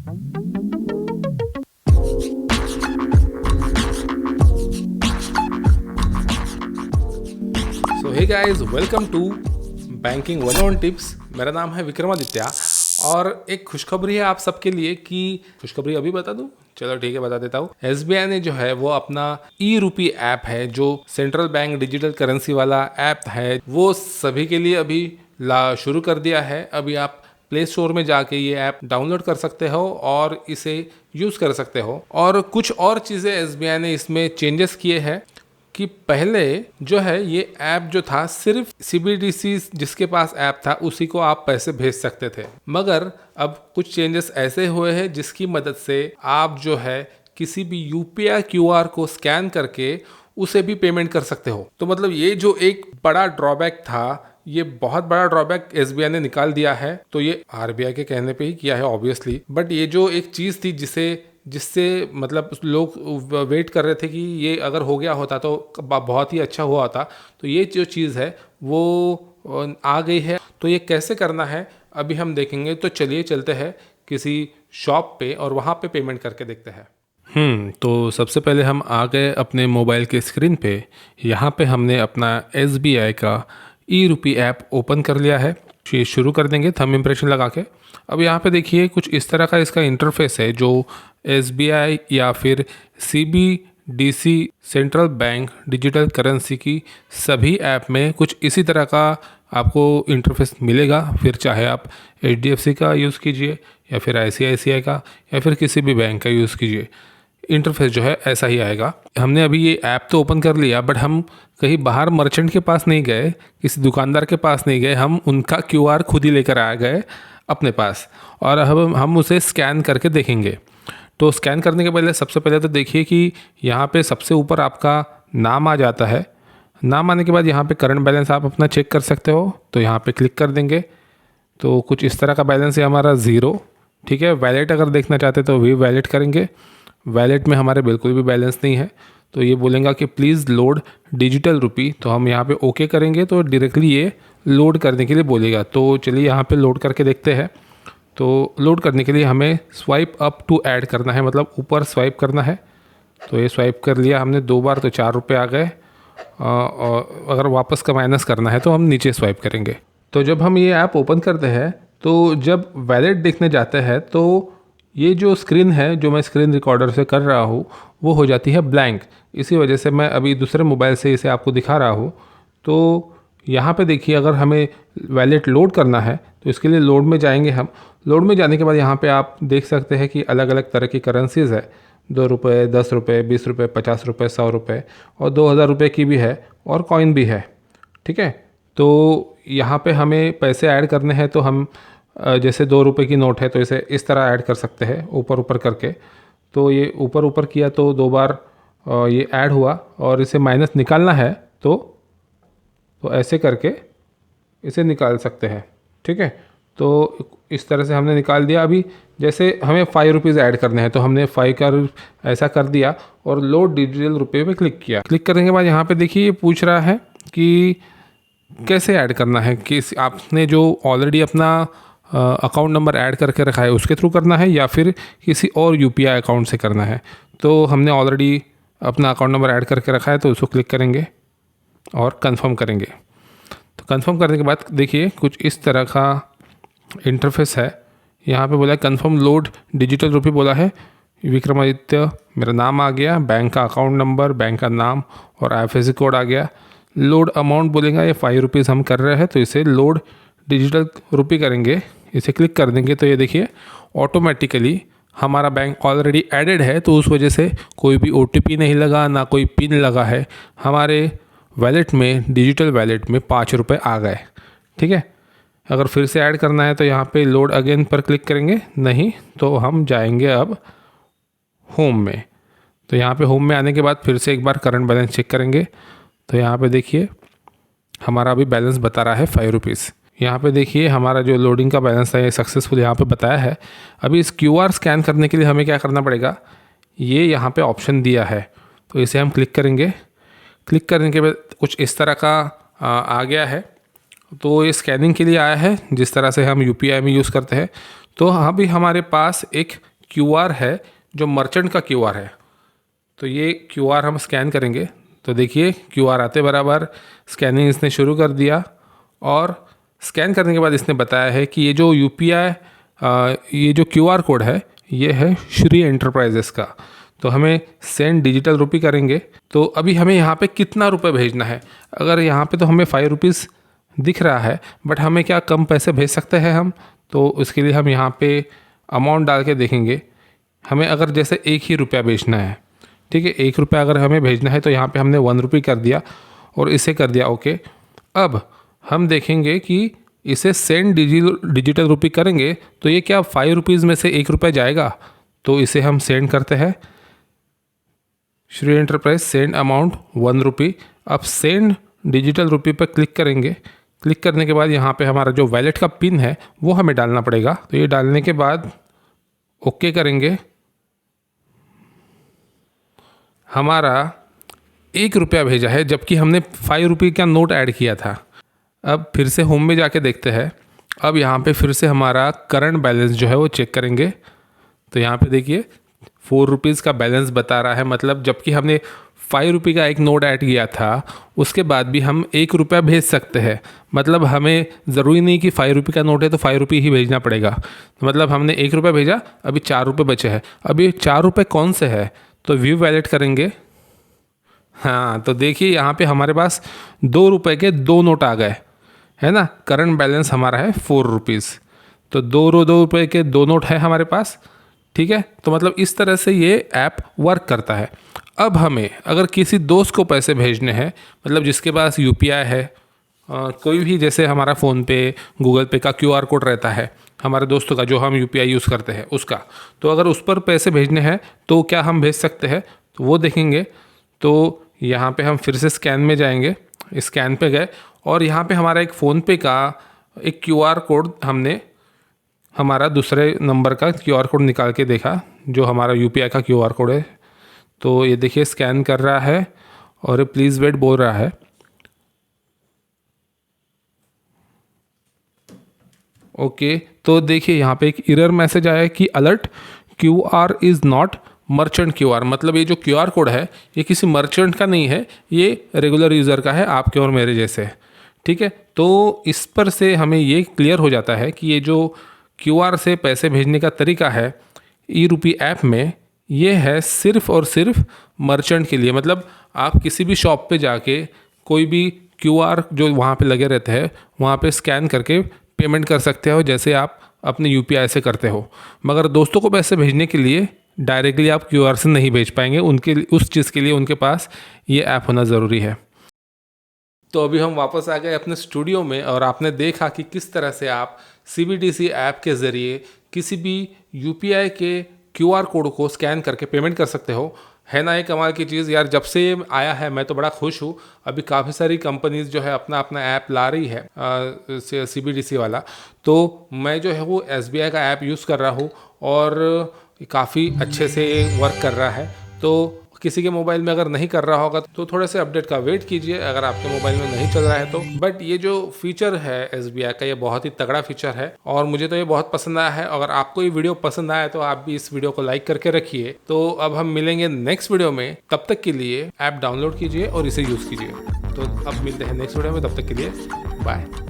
So hey guys, welcome to banking 101 tips. मेरा नाम है विक्रमादित्य और एक खुशखबरी है आप सबके लिए कि खुशखबरी अभी बता दूं? चलो ठीक है, बता देता हूँ। एसबीआई ने जो है वो अपना ई रूपी ऐप है, जो सेंट्रल बैंक डिजिटल करेंसी वाला ऐप है, वो सभी के लिए अभी शुरू कर दिया है। अभी आप प्ले स्टोर में जाके ये ऐप डाउनलोड कर सकते हो और इसे यूज़ कर सकते हो। और कुछ और चीज़ें एसबीआई ने इसमें चेंजेस किए हैं कि पहले जो है ये ऐप जो था सिर्फ सीबीडीसी जिसके पास ऐप था उसी को आप पैसे भेज सकते थे, मगर अब कुछ चेंजेस ऐसे हुए हैं जिसकी मदद से आप जो है किसी भी यूपीआई क्यूआर को स्कैन करके उसे भी पेमेंट कर सकते हो। तो मतलब ये जो एक बड़ा ड्रॉबैक था, ये बहुत बड़ा ड्रॉबैक एसबीआई ने निकाल दिया है। तो ये आरबीआई के कहने पे ही किया है ऑब्वियसली, बट ये जो एक चीज़ थी जिससे मतलब लोग वेट कर रहे थे कि ये अगर हो गया होता तो बहुत ही अच्छा हुआ होता, तो ये जो चीज़ है वो आ गई है। तो ये कैसे करना है अभी हम देखेंगे। तो चलिए चलते हैं किसी शॉप पे और वहाँ पे पेमेंट करके देखते हैं। तो सबसे पहले हम आ गए अपने मोबाइल के स्क्रीन पे। यहाँ पे हमने अपना एसबीआई का ई रूपी ऐप ओपन कर लिया है। ये शुरू कर देंगे थंब इम्प्रेशन लगा के। अब यहाँ पे देखिए कुछ इस तरह का इसका इंटरफेस है, जो एसबीआई या फिर CBDC central bank digital currency की सभी ऐप में कुछ इसी तरह का आपको इंटरफेस मिलेगा। फिर चाहे आप एचडीएफसी का यूज़ कीजिए या फिर आईसीआईसीआई का या फिर किसी भी बैंक का यूज़ कीजिए, इंटरफेस जो है ऐसा ही आएगा। हमने अभी ये ऐप तो ओपन कर लिया, बट हम कहीं बाहर मर्चेंट के पास नहीं गए, किसी दुकानदार के पास नहीं गए, हम उनका क्यूआर खुद ही लेकर आ गए अपने पास और अब हम उसे स्कैन करके देखेंगे। तो स्कैन करने के पहले सबसे पहले तो देखिए कि यहाँ पे सबसे ऊपर आपका नाम आ जाता है। नाम आने के बाद यहाँ पे करंट बैलेंस आप अपना चेक कर सकते हो, तो यहाँ पे क्लिक कर देंगे। तो कुछ इस तरह का बैलेंस है हमारा 0। ठीक है, वैलेट अगर देखना चाहते तो भी वैलेट करेंगे। वैलेट में हमारे बिल्कुल भी बैलेंस नहीं है, तो ये बोलेगा कि प्लीज़ लोड डिजिटल रुपी। तो हम यहाँ पे ओके करेंगे तो डायरेक्टली ये लोड करने के लिए बोलेगा। तो चलिए यहाँ पे लोड करके देखते हैं। तो लोड करने के लिए हमें स्वाइप अप टू ऐड करना है, मतलब ऊपर स्वाइप करना है। तो ये स्वाइप कर लिया हमने 2 बार, तो 4 रुपये आ गए। और अगर वापस का माइनस करना है तो हम नीचे स्वाइप करेंगे। तो जब हम ये ऐप ओपन करते हैं तो जब वैलेट देखने जाते हैं तो ये जो स्क्रीन है, जो मैं स्क्रीन रिकॉर्डर से कर रहा हूँ, वो हो जाती है ब्लैंक। इसी वजह से मैं अभी दूसरे मोबाइल से इसे आपको दिखा रहा हूँ। तो यहाँ पे देखिए, अगर हमें वैलेट लोड करना है तो इसके लिए लोड में जाएंगे हम। लोड में जाने के बाद यहाँ पे आप देख सकते हैं कि अलग अलग तरह की करेंसीज़ है। 2 रुपये, 10 रुपये, 20 रुपये, 50 रुपये, 100 रुपये और 2000 रुपये की भी है और कॉइन भी है। ठीक है, तो यहाँ पे हमें पैसे ऐड करने हैं। तो हम जैसे 2 रुपये की नोट है तो इसे इस तरह ऐड कर सकते हैं ऊपर ऊपर करके। तो ये ऊपर ऊपर किया तो 2 बार ये ऐड हुआ, और इसे माइनस निकालना है तो ऐसे करके इसे निकाल सकते हैं। ठीक है, तो इस तरह से हमने निकाल दिया। अभी जैसे हमें 5 रुपीज़ ऐड करने हैं तो हमने 5 का ऐसा कर दिया और लोड डिजिटल रुपये पे क्लिक किया। क्लिक करने के बाद यहाँ पे देखिए ये पूछ रहा है कि कैसे ऐड करना है, कि आपने जो ऑलरेडी अपना अकाउंट नंबर ऐड करके रखा है उसके थ्रू करना है या फिर किसी और यूपीआई अकाउंट से करना है। तो हमने ऑलरेडी अपना अकाउंट नंबर ऐड करके रखा है तो उसको क्लिक करेंगे और कंफर्म करेंगे। तो कंफर्म करने के बाद देखिए कुछ इस तरह का इंटरफेस है। यहाँ पे बोला है कंफर्म लोड डिजिटल रुपी, बोला है विक्रमादित्य, मेरा नाम आ गया, बैंक का अकाउंट नंबर, बैंक का नाम और आईएफएससी कोड आ गया। लोड अमाउंट बोलेगा, ये 5 रुपीज़ हम कर रहे हैं तो इसे लोड डिजिटल रुपी करेंगे। इसे क्लिक कर देंगे तो ये देखिए ऑटोमेटिकली हमारा बैंक ऑलरेडी एडेड है, तो उस वजह से कोई भी ओटीपी नहीं लगा, ना कोई पिन लगा है। हमारे वैलेट में, डिजिटल वैलेट में 5 रुपये आ गए। ठीक है, अगर फिर से ऐड करना है तो यहाँ पे लोड अगेन पर क्लिक करेंगे, नहीं तो हम जाएंगे अब होम में। तो यहाँ पे होम में आने के बाद फिर से एक बार करंट बैलेंस चेक करेंगे। तो यहाँ पे देखिए हमारा अभी बैलेंस बता रहा है 5 रुपीज़। यहाँ पे देखिए हमारा जो लोडिंग का बैलेंस है ये सक्सेसफुल यहाँ पे बताया है। अभी इस क्यूआर स्कैन करने के लिए हमें क्या करना पड़ेगा, ये यहाँ पे ऑप्शन दिया है तो इसे हम क्लिक करेंगे। क्लिक करने के बाद कुछ इस तरह का आ गया है। तो ये स्कैनिंग के लिए आया है जिस तरह से हम यूपीआई में यूज़ करते हैं। तो अभी हमारे पास एक QR है जो मर्चेंट का QR है। तो ये QR हम स्कैन करेंगे तो देखिए QR आते बराबर स्कैनिंग इसने शुरू कर दिया, और स्कैन करने के बाद इसने बताया है कि ये जो UPI ये जो QR कोड है ये है श्री एंटरप्राइजेस का। तो हमें सेंड डिजिटल रुपी करेंगे। तो अभी हमें यहाँ पे कितना रुपए भेजना है, अगर यहाँ पे तो हमें 5 रुपीज़ दिख रहा है, बट हमें क्या कम पैसे भेज सकते हैं हम? तो उसके लिए हम यहाँ पे अमाउंट डाल के देखेंगे। हमें अगर जैसे 1 ही रुपया भेजना है, ठीक है, 1 रुपया अगर हमें भेजना है तो यहाँ पे हमने 1 रुपी कर दिया और इसे कर दिया ओके। अब हम देखेंगे कि इसे सेंड डिजिटल रुपी करेंगे तो ये क्या 5 रुपीज़ में से 1 रुपया जाएगा? तो इसे हम सेंड करते हैं, श्री एंटरप्राइज सेंड अमाउंट 1 रुपी। अब सेंड डिजिटल रुपी पर क्लिक करेंगे। क्लिक करने के बाद यहाँ पे हमारा जो वैलेट का पिन है वो हमें डालना पड़ेगा। तो ये डालने के बाद ओके करेंगे। हमारा 1 रुपया भेजा है जबकि हमने 5 रुपये का नोट ऐड किया था। अब फिर से होम में जाके देखते हैं। अब यहाँ पे फिर से हमारा करंट बैलेंस जो है वो चेक करेंगे। तो यहाँ पे देखिए 4 रुपीज़ का बैलेंस बता रहा है, मतलब जबकि हमने 5 रुपये का एक नोट ऐड किया था उसके बाद भी हम 1 रुपया भेज सकते हैं। मतलब हमें ज़रूरी नहीं कि 5 रुपये का नोट है तो 5 रुपये ही भेजना पड़ेगा। तो मतलब हमने 1 रुपया भेजा, अभी 4 रुपये बचे हैं। अभी 4 रुपये कौन से है? तो व्यू वैलेट करेंगे। हाँ, तो देखिए यहाँ पे हमारे पास 2 रुपये के 2 नोट आ गए, है ना। करंट बैलेंस हमारा है 4 रुपीज़। तो 2 रुपये के 2 नोट है हमारे पास, ठीक है। तो मतलब इस तरह से ये ऐप वर्क करता है। अब हमें अगर किसी दोस्त को पैसे भेजने हैं, मतलब जिसके पास UPI है, कोई भी जैसे हमारा फ़ोनपे गूगल पे का QR कोड रहता है हमारे दोस्तों का जो हम UPI यूज़ करते हैं उसका, तो अगर उस पर पैसे भेजने हैं तो क्या हम भेज सकते हैं? तो वो देखेंगे। तो यहाँ पे हम फिर से स्कैन में जाएंगे, स्कैन पे गए और यहाँ पे हमारा एक फ़ोनपे का एक QR कोड, हमने हमारा दूसरे नंबर का QR कोड निकाल के देखा जो हमारा UPI का QR कोड है। तो ये देखिए स्कैन कर रहा है और प्लीज़ वेट बोल रहा है। ओके, तो देखिए यहाँ पे एक एरर मैसेज आया है कि alert QR is not merchant QR। मतलब ये जो QR कोड है ये किसी मर्चेंट का नहीं है, ये रेगुलर यूज़र का है, आपके और मेरे जैसे, ठीक है। तो इस पर से हमें ये क्लियर हो जाता है कि ये जो QR से पैसे भेजने का तरीका है ई-रुपी ऐप में, ये है सिर्फ़ और सिर्फ मर्चेंट के लिए। मतलब आप किसी भी शॉप पे जाके कोई भी QR जो वहाँ पे लगे रहते हैं वहाँ पे स्कैन करके पेमेंट कर सकते हो जैसे आप अपने UPI से करते हो। मगर दोस्तों को पैसे भेजने के लिए डायरेक्टली आप QR से नहीं भेज पाएंगे, उनके उस चीज़ के लिए उनके पास ये ऐप होना ज़रूरी है। तो अभी हम वापस आ गए अपने स्टूडियो में और आपने देखा कि किस तरह से आप CBDC ऐप के ज़रिए किसी भी UPI के QR कोड को स्कैन करके पेमेंट कर सकते हो। है ना ये कमाल की चीज़ यार। जब से ये आया है मैं तो बड़ा खुश हूँ। अभी काफ़ी सारी कंपनीज जो है अपना अपना ऐप ला रही है CBDC वाला। तो मैं जो है वो SBI का ऐप यूज़ कर रहा हूँ और काफ़ी अच्छे से वर्क कर रहा है। तो किसी के मोबाइल में अगर नहीं कर रहा होगा तो थोड़े से अपडेट का वेट कीजिए अगर आपके मोबाइल में नहीं चल रहा है तो। बट ये जो फीचर है SBI का, ये बहुत ही तगड़ा फीचर है और मुझे तो ये बहुत पसंद आया है। अगर आपको ये वीडियो पसंद आया तो आप भी इस वीडियो को लाइक करके रखिए। तो अब हम मिलेंगे नेक्स्ट वीडियो में, तब तक के लिए ऐप डाउनलोड कीजिए और इसे यूज़ कीजिए। तो अब मिलते हैं नेक्स्ट वीडियो में, तब तक के लिए बाय।